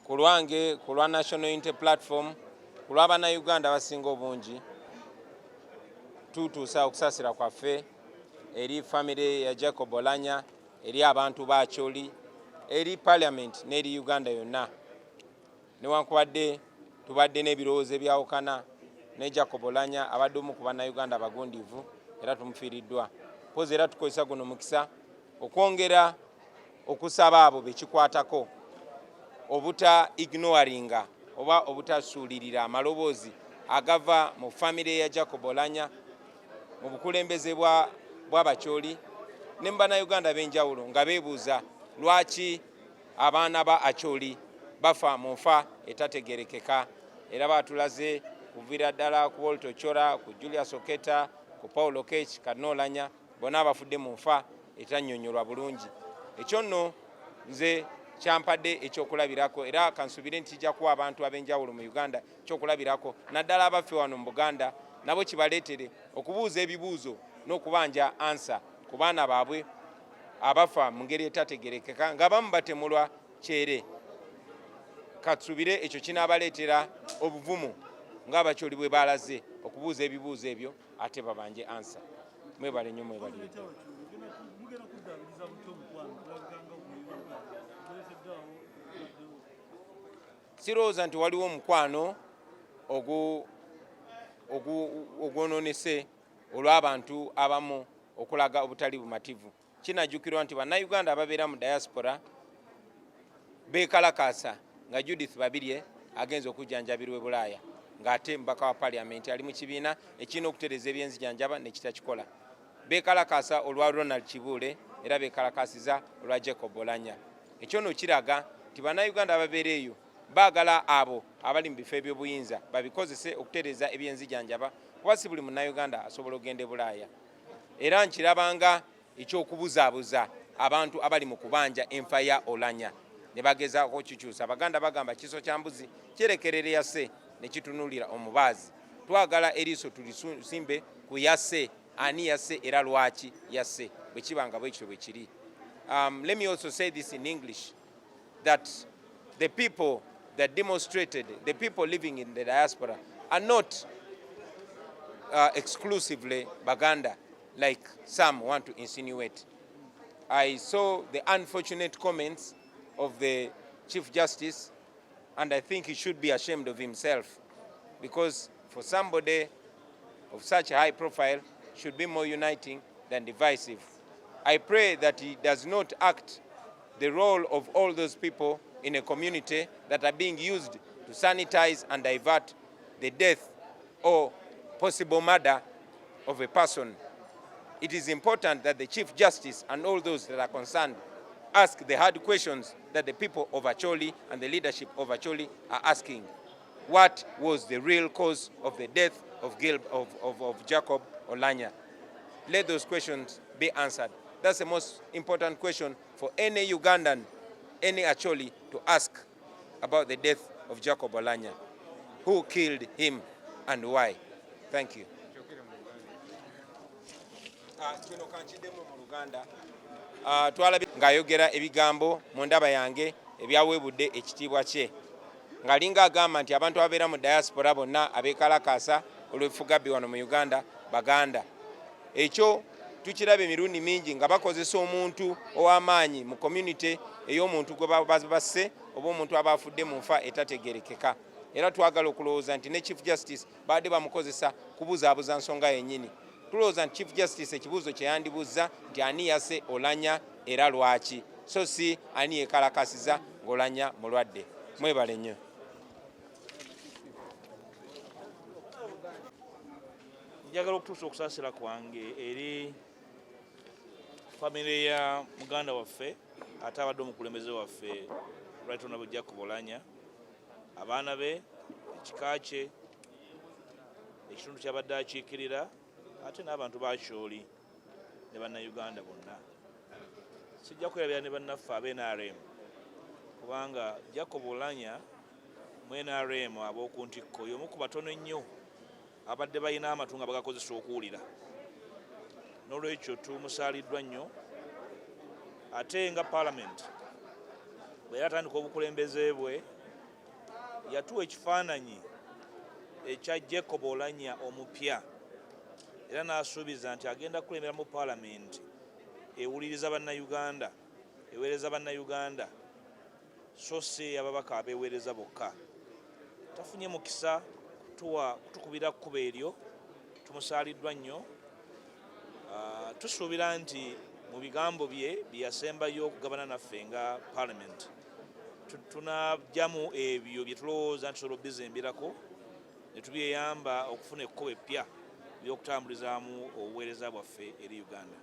ku lwange ku lwa National Unity Platform ku lw'Abannayuganda abasinga obungi tutuusa okusaasira kwaffe eri famire ya Jacob Oulany, eri abantu ba Acholi, eri Parliament n'eri Uganda yonna. Newankubadde tubadde n'ebirowoozo ebyawukana ne Jacob Oulany abadde omu ku Bannayuganda abagundiivu era tumufiiriddwa. Mpozi era tukozesa guno mukisa okwongera okusaba abo bekikwatako obuta ignoringa oba obutasuulirira amaloboozi agava mu famire ya Jacob Oulany mu bukulembeze bw'Abacholi ne mu Bannayuganda b'enjawulo nga beebuuza lwaki abaana ba Acholi bafa mu nfa etategerekeka. Era batulaze kuviira ddala ku Walter Chora, ku Julius Oketa, ku Paul Okech, Kadno Oulany bonna abafudde mu nfa etannyonnyolwa bulungi. Ekyo nno nze kyampadde ekyokulabirako era kansubire nti kijja kuwa abantu ab'enjawulo mu Uganda ekyokulabirako naddala abaffe wano mu Buganda nabo kibaleetere okubuuza ebibuuzo n'okubanja ansa ku baana baabwe abafa mu ngeri etategerekeka nga bamu batemulwa kyere. Katusubire ekyo kinaabaleetera obuvumu ng'Abacholi bwe balaze okubuuza ebibuuzo ebyo ate babanje ansa. Mwebale nnyo mwebale. Sirowooza nti waliwo omukwano ogwononese olw'abantu abamu okulaga obutali bumativu. Kinajjukirwa nti Bannayuganda ababeera mu diaspora beekalakaasa nga Judith Babirye agenze okujjanjabirwa e Bulaaya ng'ate mbaka wa Parliament ali mu kibiina ekirina okutereeza ebyenzijanjaba ne kitakikola. Beekalakaasa olwa Ronald Kibuule era beekalakaasiza olwa Jacob Oulany. Ekyo nno kiraga nti Bannayuganda ababeera eyo baagala abo abali mu bifo eby'obuyinza babikozese okutereeza ebyenzijanjaba kuba si buli Munnayuganda asobola okugenda e Bulaaya. Era nkirabanga eky'okubuzaabuza abantu abali mu kubanja enfa ya Oulany ne bagezaako okukyusa. Abaganda bagamba kiso kya mbuzi kyerekerera yasse ne kitunuulira omubaazi. Twagala eriiso tulisimbe ku yasse, ani yasse era lwaki yasse bwe kibanga bwe kityo bwe kiri. Let me also say this in English, that the people that demonstrated, the people living in the diaspora are not exclusively Baganda like some want to insinuate. I saw the unfortunate comments of the Chief Justice, and I think he should be ashamed of himself, because for somebody of such a high profile should be more uniting than divisive. I pray that he does not act the role of all those people in a community that are being used to sanitize and divert the death or possible murder of a person. It is important that the Chief Justice and all those that are concerned ask the hard questions that the people of Acholi and the leadership of Acholi are asking. What was the real cause of the death of Jacob Oulany? Let those questions be answered. That's the most important question for any Ugandan, any Acholi to ask about the death of Jacob Oulany. Who killed him and why? Thank you. Ng'ayogera ebigambo mu ndaba yange ebyaweebudde ekitiibwa kye ng'alinga agamba nti abantu ababeera mu diaspora bonna abeekalakaasa olw'effugabbi wano mu Uganda Baganda. Ekyo tukiraba emirundi mingi nga bakozesa omuntu ow'amaanyi mu community ey'omuntu gwe basse oba omuntu aba afudde mu nfa etategerekeka. Era twagala okulowooza nti ne Chief Justice baadde bamukozesa kubuzaabuza nsonga yennyini. Tulowooza nti Chief Justice ekibuuzo kye yandibuuza nti ani yasse Oulany era lwaki, so si ani yeekalakasiza ng'Oulany mulwadde. Mwebale nnyo. Njagala okutuusa okusaasira kwange eri famire ya muganda waffe ate abadde omukulembeze waffe Right Honorable Jacob Oulany, abaana be, ekika kye, ekitundu kyabadde akiikirira ate n'abantu ba Acholi ne Bannayuganda bonna. Sijja kwerabira ne bannaffe ab'NRM kubanga Jacob Oulany mu NRM ab'oku ntikko y'omu ku batono ennyo abadde balina amatu nga bagakozesa okuwulira. N'olwekyo tumusaaliddwa nnyo ate nga Parliament bwe yatandika obukulembeze bwe yatuwa ekifaananyi ekya Jacob Oulany omupya era n'asuubiza nti agenda kukulembera mu paalamenti ewuliriza bannayuganda, eweereza bannayuganda so si ababaka abeeweereza bokka. Tafunye mukisa kutukubira kkubo eryo, tumusaaliddwa nnyo. Tusuubira nti mu bigambo bye yasembayo okugabana naffe nga paalamenti tunajjamu ebyo bye tulowooza nti tusobola obizimbirako ne tubyeyamba okufuna ekkubo eppya eby'okutambulizaamu obuweereza bwaffe eri Uganda.